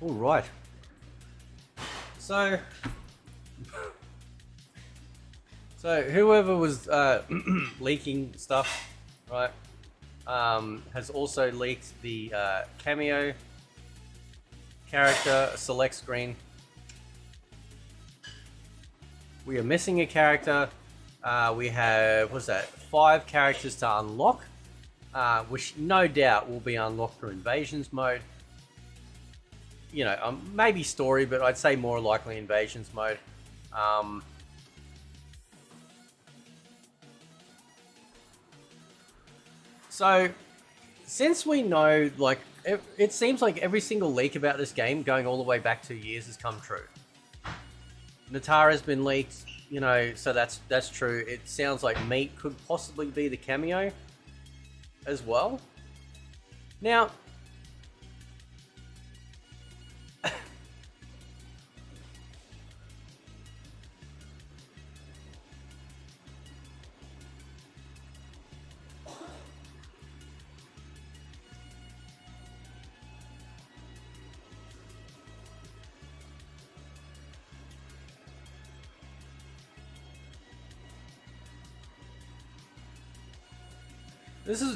All right. So whoever was leaking stuff, right, has also leaked the Kameo character select screen. We are missing a character. We have, what's that, 5 characters to unlock, which no doubt will be unlocked through invasions mode. You know, maybe story, but I'd say more likely invasions mode. So, since we know, like, it seems like every single leak about this game, going all the way back 2 years, has come true. Natara's been leaked, you know, so that's true. It sounds like Meat could possibly be the Kameo as well. Now,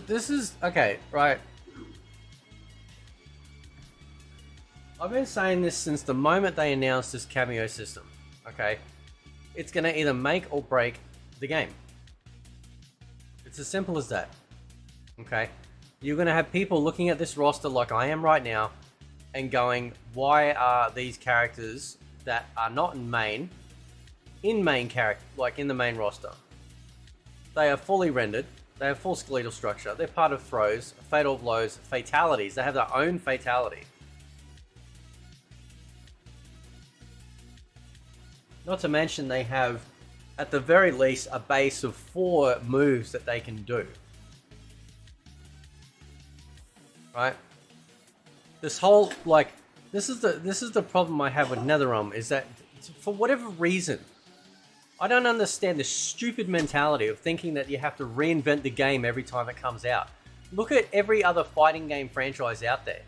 this is okay, right? I've been saying this since the moment they announced this Kameo system. Okay, it's gonna either make or break the game. It's as simple as that. Okay, you're gonna have people looking at this roster like I am right now, and going, "Why are these characters that are not in main character, like in the main roster? They are fully rendered. They have full skeletal structure. They're part of throws, fatal blows, fatalities. They have their own fatality. Not to mention they have, at the very least, a base of 4 moves that they can do. Right? This whole, like, this is the problem I have with NetherRealm, is that for whatever reason, I don't understand the stupid mentality of thinking that you have to reinvent the game every time it comes out. Look at every other fighting game franchise out there.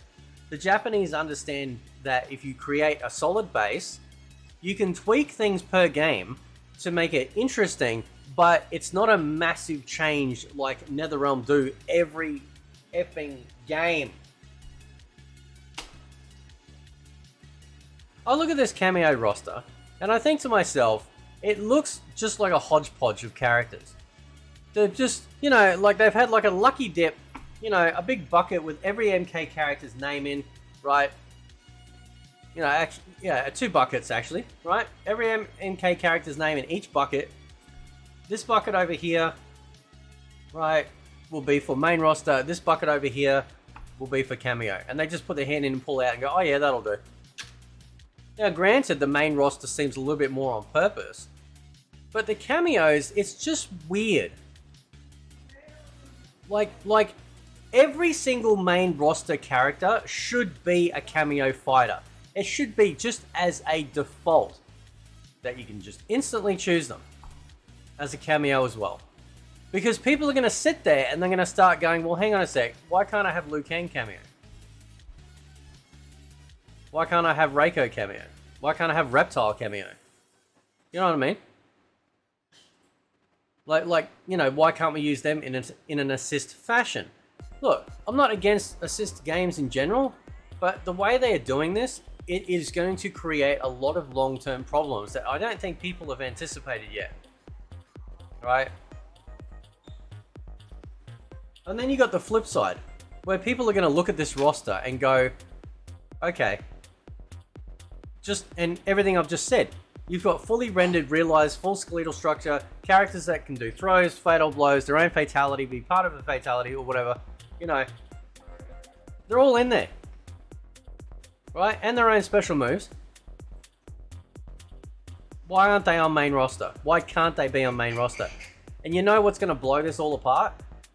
The Japanese understand that if you create a solid base, you can tweak things per game to make it interesting, but it's not a massive change like NetherRealm do every effing game. I look at this Kameo roster, and I think to myself, it looks just like a hodgepodge of characters. They're just, you know, like they've had like a lucky dip, you know, a big bucket with every MK character's name in, right? You know, actually, yeah, 2 buckets actually, right? Every MK character's name in each bucket. This bucket over here, right, will be for main roster. This bucket over here will be for Kameo. And they just put their hand in and pull out and go, oh yeah, that'll do. Now, granted, the main roster seems a little bit more on purpose, but the cameos, it's just weird. Like every single main roster character should be a Kameo fighter. It should be just as a default that you can just instantly choose them as a Kameo as well. Because people are going to sit there and they're going to start going, well, hang on a sec, why can't I have Liu Kang Kameo? Why can't I have Reiko Kameo? Why can't I have Reptile Kameo? You know what I mean? Like you know, why can't we use them in an assist fashion? Look, I'm not against assist games in general, but the way they are doing this, it is going to create a lot of long-term problems that I don't think people have anticipated yet. Right? And then you got the flip side, where people are going to look at this roster and go, okay, and everything I've just said. You've got fully rendered, realized, full skeletal structure, characters that can do throws, fatal blows, their own fatality, be part of a fatality or whatever. You know, they're all in there. Right? And their own special moves. Why aren't they on main roster? Why can't they be on main roster? And you know what's going to blow this all apart?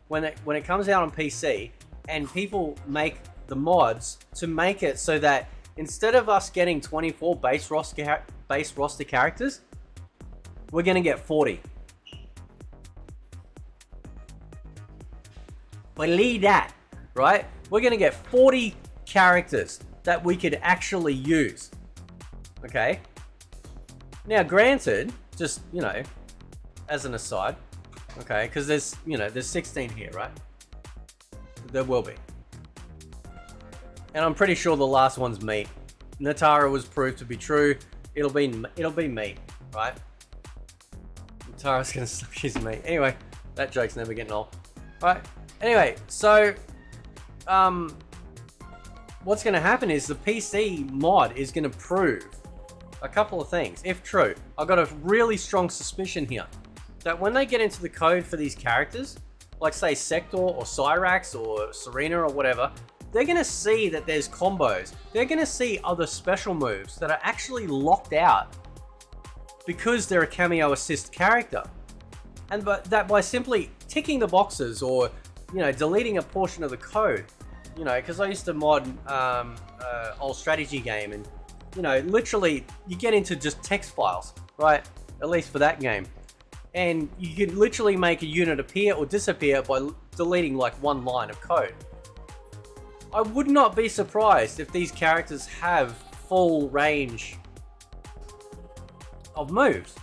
When it comes out on PC and people make the mods to make it so that instead of us getting 24 base roster characters, we're going to get 40. Believe that, right? We're going to get 40 characters that we could actually use. Okay? Now, granted, just, you know, as an aside, okay, because there's, you know, there's 16 here, right? There will be. And I'm pretty sure the last one's me. Natara was proved to be true. It'll be me, right? Natara's gonna suck his meat. Anyway, that joke's never getting old. Right. Anyway, so what's gonna happen is the PC mod is gonna prove a couple of things, if true. I've got a really strong suspicion here that when they get into the code for these characters, like say Sector or Cyrax or Serena or whatever, they're going to see that there's combos. They're going to see other special moves that are actually locked out because they're a Kameo assist character. And that by simply ticking the boxes or, you know, deleting a portion of the code, you know, because I used to mod old strategy game, and, you know, literally you get into just text files, right? At least for that game. And you can literally make a unit appear or disappear by deleting like one line of code. I would not be surprised if these characters have full range of moves,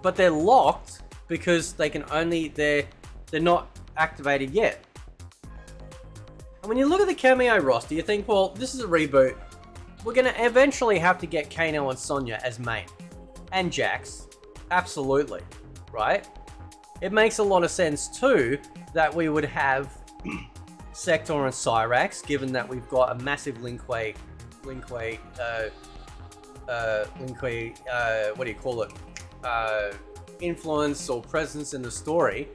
but they're locked because they can only, they're not activated yet. And when you look at the Kameo roster, you think, well, this is a reboot. We're gonna eventually have to get Kano and Sonya as main, and Jax, absolutely, right? It makes a lot of sense too that we would have Sector and Cyrax, given that we've got a massive what do you call it? Influence or presence in the story.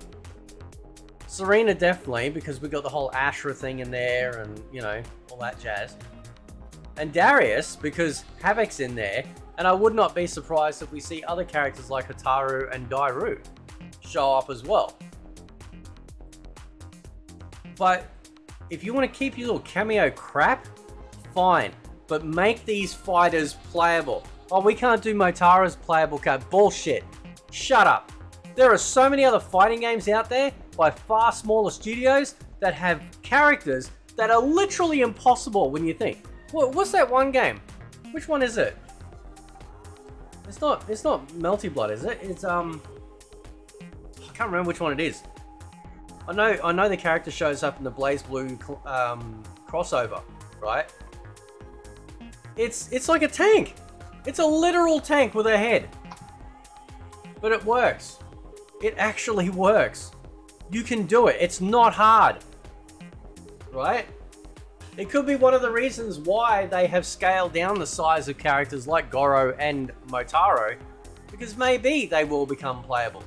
Serena definitely, because we got the whole Ashra thing in there, and, you know, all that jazz. And Darius, because Havoc's in there, and I would not be surprised if we see other characters like Hataru and Dairu show up as well. But if you want to keep your little Kameo crap, fine. But make these fighters playable. Oh, we can't do Motara's playable card. Bullshit. Shut up. There are so many other fighting games out there by far smaller studios that have characters that are literally impossible when you think. What's that one game? Which one is it? It's not Melty Blood, is it? It's I can't remember which one it is. I know the character shows up in the Blaze Blue crossover, right? It's like a tank. It's a literal tank with a head. But it works. It actually works. You can do it. It's not hard. Right? It could be one of the reasons why they have scaled down the size of characters like Goro and Motaro, because maybe they will become playable.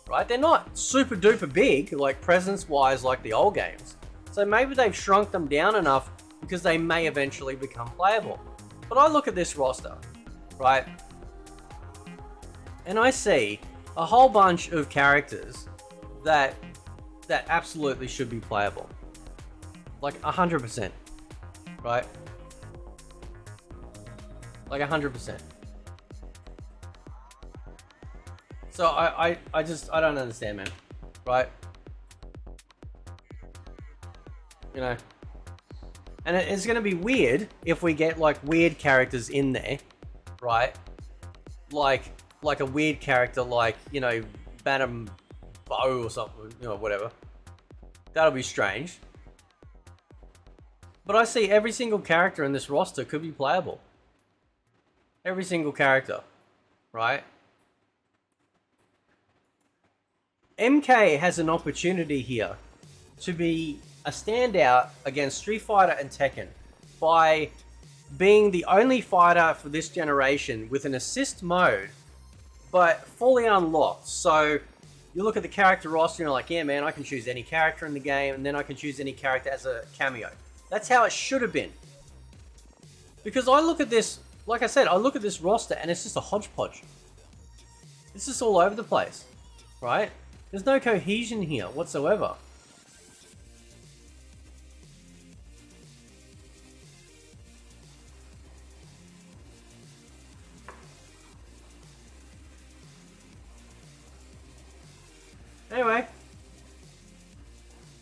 Right? They're not super duper big, like presence-wise, like the old games. So maybe they've shrunk them down enough because they may eventually become playable. But I look at this roster, right? And I see a whole bunch of characters that absolutely should be playable. Like 100%, right? Like 100%. So I don't understand, man. Right? You know. And it's gonna be weird if we get like weird characters in there, right? Like a weird character like, you know, Bantam Bow or something, you know, whatever. That'll be strange. But I see every single character in this roster could be playable. Every single character, right? MK has an opportunity here to be a standout against Street Fighter and Tekken by being the only fighter for this generation with an assist mode, but fully unlocked. So you look at the character roster and you're like, yeah man, I can choose any character in the game, and then I can choose any character as a cameo. That's how it should have been. Because I look at this, like I said, I look at this roster and it's just a hodgepodge. It's just all over the place, right? There's no cohesion here whatsoever. Anyway,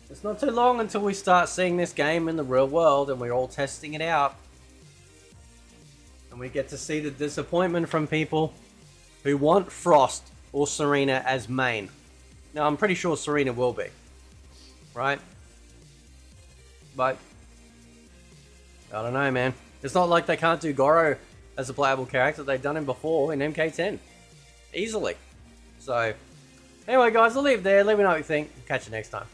it's not too long until we start seeing this game in the real world and we're all testing it out. And we get to see the disappointment from people who want Frost or Serena as main. Now, I'm pretty sure Serena will be. Right? But I don't know, man. It's not like they can't do Goro as a playable character. They've done him before in MK10. Easily. So, anyway, guys, I'll leave it there. Let me know what you think. Catch you next time.